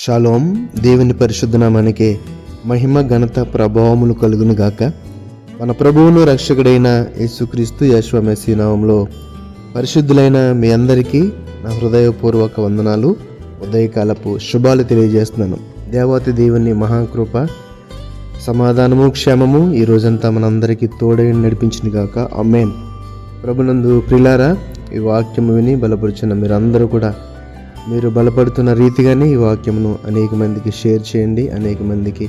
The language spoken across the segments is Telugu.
షాలోమ్. దేవుని పరిశుద్ధ నామానికి మహిమ ఘనత ప్రభావములు కలుగును గాక. మన ప్రభువును రక్షకుడైన యేసుక్రీస్తు యెషువా మెస్సీ నామములో పరిశుద్ధులైన మీ అందరికీ నా హృదయపూర్వక వందనాలు, ఉదయకాలపు శుభాలు తెలియజేస్తున్నాను. దేవాతి దేవుని మహాకృప, సమాధానము, క్షేమము ఈ రోజంతా మనందరికీ తోడై నడిపించింది గాక. ఆమేన్. ప్రభునందు ప్రియులారా, ఈ వాక్యము విని బలపరుచున్న మీరందరూ కూడా మీరు బలపడుతున్న రీతిగానే ఈ వాక్యమును అనేక మందికి షేర్ చేయండి. అనేక మందికి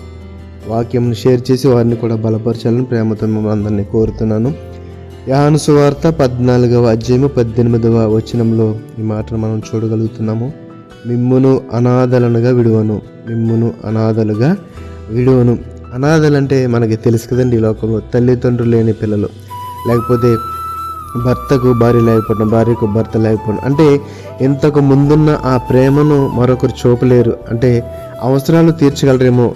వాక్యమును షేర్ చేసి వారిని కూడా బలపరచాలని ప్రేమతో మిమ్మల్ని అందరినీ కోరుతున్నాను. యోహాను సువార్త 14వ అధ్యాయము 18వ వచనంలో ఈ మాటను మనం చూడగలుగుతున్నాము. మిమ్మును అనాథలనుగా విడువను, మిమ్మును అనాథలుగా విడువను. అనాథలంటే మనకి తెలుసు కదండి, ఈ లోకంలో తల్లిదండ్రులు లేని పిల్లలు, లేకపోతే భర్తకు భార్య లేకపోవడం, భార్యకు భర్త లేకపోవడం, అంటే ఇంతకు ముందున్న ఆ ప్రేమను మరొకరు చూపలేరు. అంటే అవసరాలు తీర్చగలరేమో,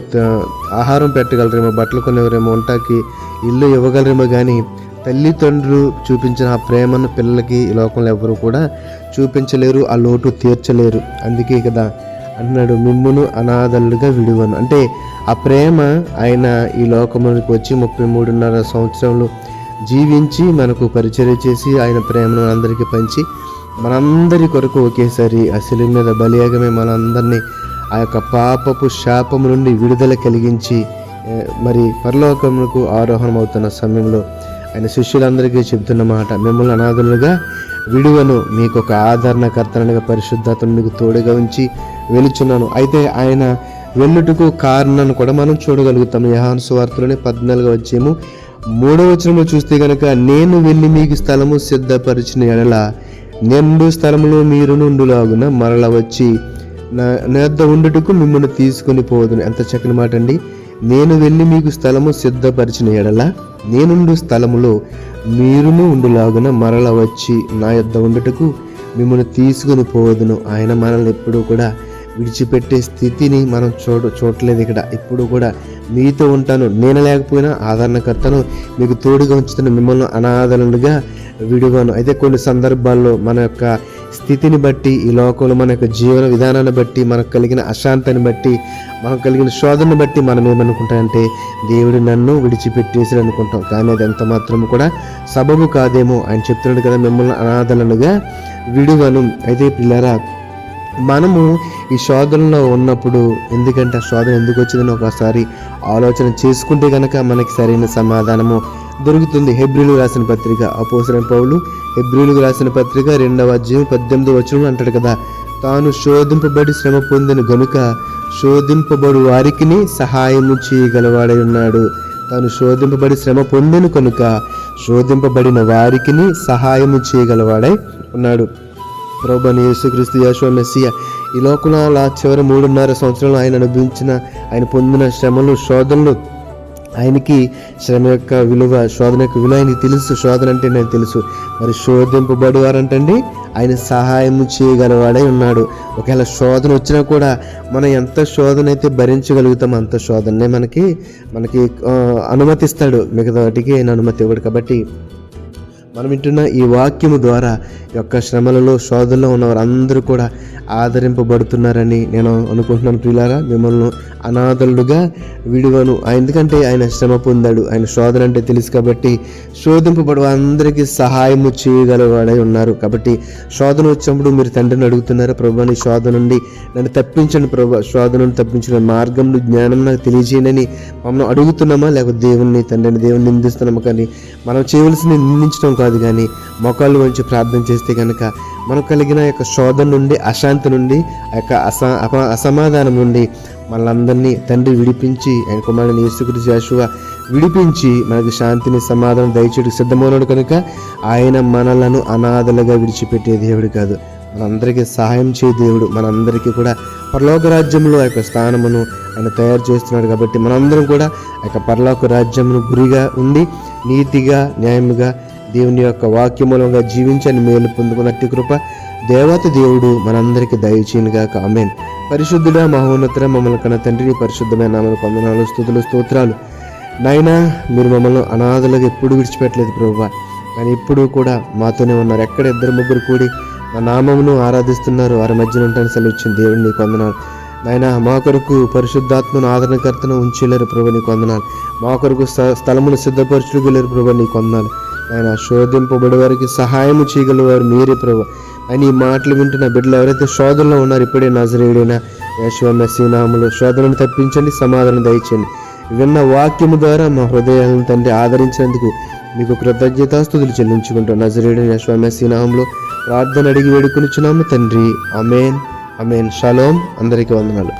ఆహారం పెట్టగలరేమో, బట్టలు కొనేవరేమో, వంటకి ఇల్లు ఇవ్వగలరేమో, కానీ తల్లిదండ్రులు చూపించిన ఆ ప్రేమను పిల్లలకి ఈ లోకంలో ఎవరు కూడా చూపించలేరు, ఆ లోటు తీర్చలేరు. అందుకే కదా అన్నాడు, మిమ్మును అనాథలుగా విడువను. అంటే ఆ ప్రేమ ఆయన ఈ లోకంలోకి వచ్చి 33.5 సంవత్సరాలు జీవించి మనకు పరిచర్య చేసి ఆయన ప్రేమను అందరికీ పంచి మనందరి కొరకు ఒకేసారి ఆ శిలువ మీద బలియాగమే మనందరినీ ఆ యొక్క పాపపు శాపము నుండి విడుదల కలిగించి మరి పరలోకమునకు ఆరోహణం అవుతున్న సమయంలో ఆయన శిష్యులందరికీ చెబుతున్న మాట, మిమ్మల్ని అనాథులుగా విడువను, మీకు ఒక ఆదరణకర్తనగా పరిశుద్ధాత్మను మీకు తోడుగా ఉంచి వెలుచున్నాను. అయితే ఆయన వెళ్ళుటకు కారణాన్ని కూడా మనం చూడగలుగుతాం. యోహాను సువార్తలోని 14వ అధ్యాయము 3వ వచనంలో చూస్తే గనక, నేను వెళ్ళి మీకు స్థలము సిద్ధపరిచిన ఎడల నిండు స్థలములో మీరు నుండులాగున మరల వచ్చి నా వద్ద ఉండుటకు మిమ్మల్ని తీసుకొని పోదును. ఎంత చక్కని మాట అండి. నేను వెళ్ళి మీకు స్థలము సిద్ధపరిచిన ఎడల నేనుండు స్థలములో మీరును ఉండులాగున మరల వచ్చి నా యొద్ద ఉండుటకు మిమ్మల్ని తీసుకొని పోదును. ఆయన మనల్ని ఎప్పుడూ కూడా విడిచిపెట్టే స్థితిని మనం చూడలేదు. ఇక్కడ ఇప్పుడు కూడా మీతో ఉంటాను, నేను లేకపోయినా ఆదరణకర్తను మీకు తోడుగా ఉంచుతాను, మిమ్మల్ని అనాథలుగా విడువను. అయితే కొన్ని సందర్భాల్లో మన యొక్క స్థితిని బట్టి, ఈ లోకంలో మన యొక్క జీవన విధానాన్ని బట్టి, మనకు కలిగిన అశాంతిని బట్టి, మనకు కలిగిన శోధనను బట్టి మనం ఏమనుకుంటామంటే దేవుడు నన్ను విడిచిపెట్టేసి అనుకుంటాం. కానీ అది ఎంత మాత్రం కూడా సబబు కాదేమో. ఆయన చెప్తున్నాడు కదా, మిమ్మల్ని అనాథలుగా విడువను. అయితే పిల్లరా, మనము ఈ శోధనలో ఉన్నప్పుడు, ఎందుకంటే ఆ శోధన ఎందుకు వచ్చిందని ఒకసారి ఆలోచన చేసుకుంటే కనుక మనకి సరైన సమాధానము దొరుకుతుంది. హెబ్రీయులకు రాసిన పత్రిక, అపోస్తలుడైన పౌలు హెబ్రీయులకు రాసిన పత్రిక 2వ అధ్యాయం 18వ వచనంలో అంటాడు కదా, తాను శోధింపబడి శ్రమ పొందిన గనుక శోధింపబడు వారికి సహాయము చేయగలవాడై ఉన్నాడు. తాను శోధింపబడి శ్రమ పొందిన కనుక శోధింపబడిన వారికి సహాయము చేయగలవాడై ఉన్నాడు. ప్రభువైన యేసుక్రీస్తు యెషువా మెస్సియా ఈ లోకంలో చివరి 3.5 సంవత్సరాలు ఆయన అనుభవించిన, ఆయన పొందిన శ్రమలు, శోధనలు, ఆయనకి శ్రమ యొక్క విలువ, శోధన యొక్క విలువ ఆయనకి తెలుసు. శోధన అంటే నాకు తెలుసు. మరి శోధింపబడేవారంటండి ఆయన సహాయం చేయగలవాడై ఉన్నాడు. ఒకవేళ శోధన వచ్చినా కూడా మనం ఎంత శోధన అయితే భరించగలుగుతామో అంత శోధననే మనకి అనుమతిస్తాడు. మిగతా వాటికి ఆయన అనుమతి ఇవ్వడు. కాబట్టి మనం వింటున్న ఈ వాక్యము ద్వారా యొక్క శ్రమలలో, శోధనలో ఉన్నవారు అందరూ కూడా ఆదరింపబడుతున్నారని నేను అనుకుంటున్నాను. ప్రియులారా, మిమ్మల్ని అనాథలుగా విడువను. ఎందుకంటే ఆయన శ్రమ పొందాడు, ఆయన శోధన అంటే తెలుసు కాబట్టి శోధింపబడు అందరికీ సహాయము చేయగలవాడై ఉన్నారు. కాబట్టి శోధన వచ్చినప్పుడు మీరు తండ్రిని అడుగుతున్నారా, ప్రభువా నీ శోధన నుండి నన్ను తప్పించండి, ప్రభు శోధనను తప్పించిన మార్గంలో జ్ఞానం నాకు తెలియజేయండి అని మమ్మల్ని అడుగుతున్నామా? లేకపోతే దేవుని నిందిస్తున్నామా? కానీ మనం చేయవలసింది నిందించడం కాదు, కానీ మొక్కలు వంచి ప్రార్థన చేస్తే కనుక మనకు కలిగిన యొక్క శోధన నుండి, అశాంతి నుండి, ఆ యొక్క అసమాధానం నుండి మనలందరినీ తండ్రి విడిపించి, ఆయన కుమారుని యేసుక్రీస్తు యెషువా విడిపించి మనకి శాంతిని, సమాధానం దయచేయడానికి సిద్ధమవునాడు. కనుక ఆయన మనలను అనాథలుగా విడిచిపెట్టే దేవుడు కాదు, మనందరికీ సహాయం చేయ దేవుడు. మనందరికీ కూడా పరలోక రాజ్యంలో ఆ యొక్క స్థానమును ఆయన తయారు చేస్తున్నాడు. కాబట్టి మనందరం కూడా ఆ యొక్క పరలోక రాజ్యమును గురిగా ఉండి నీతిగా, న్యాయముగా దేవుని యొక్క వాక్యమూలంగా జీవించని మేలు పొందుకున్నట్టు కృప దేవత దేవుడు మనందరికీ దయచేయునుగాక. ఆమేన్. పరిశుద్ధుడా, మహోన్నతుడ, మమ్మల్ని కన్న తండ్రి, పరిశుద్ధమైన నామమునకు వందనాలు, స్తుతులు, స్తోత్రాలు. నాయనా, మీరు మమ్మల్ని అనాథలుగా ఎప్పుడు విడిచిపెట్టలేదు ప్రభువా, కానీ ఇప్పుడు కూడా మాతోనే ఉన్నారు. ఎక్కడ 2-3 కూడి నా నామమును ఆరాధిస్తున్నారు, వారి మధ్యన ఉంటాను సెలవిచ్చిన దేవుడు నీకు వందనాలు. నాయన మా కొరకు పరిశుద్ధాత్మను ఆదరణకర్తను ఉంచలేరు ప్రభు, నీకు వందనాలు. మా కొరకు స్థలమును సిద్ధపరచుగలేరు ప్రభు, నీకు వందనాలు. ఆయన శోధింపబడే వారికి సహాయం చేయగలవారు మీరే ప్రభు. ఆయన ఈ మాటలు వింటున్న బిడ్డలు ఎవరైతే శోధనలో ఉన్నారు, ఇప్పుడే నజరేయుడైన యేషువ మెస్సీయ నామములో శోధనను తప్పించండి, సమాధానం దయచేయండి. విన్న వాక్యము ద్వారా మా హృదయాలను తండ్రి ఆదరించినందుకు మీకు కృతజ్ఞతాస్తుతులు చెల్లించుకుంటాం. నజరేయుడైన యేషువ మెస్సీయ నామములో ప్రార్థన అడిగి వేడుకొనిచున్నాము తండ్రి. ఆమేన్, ఆమేన్. షలోమ్. అందరికీ వందనాలు.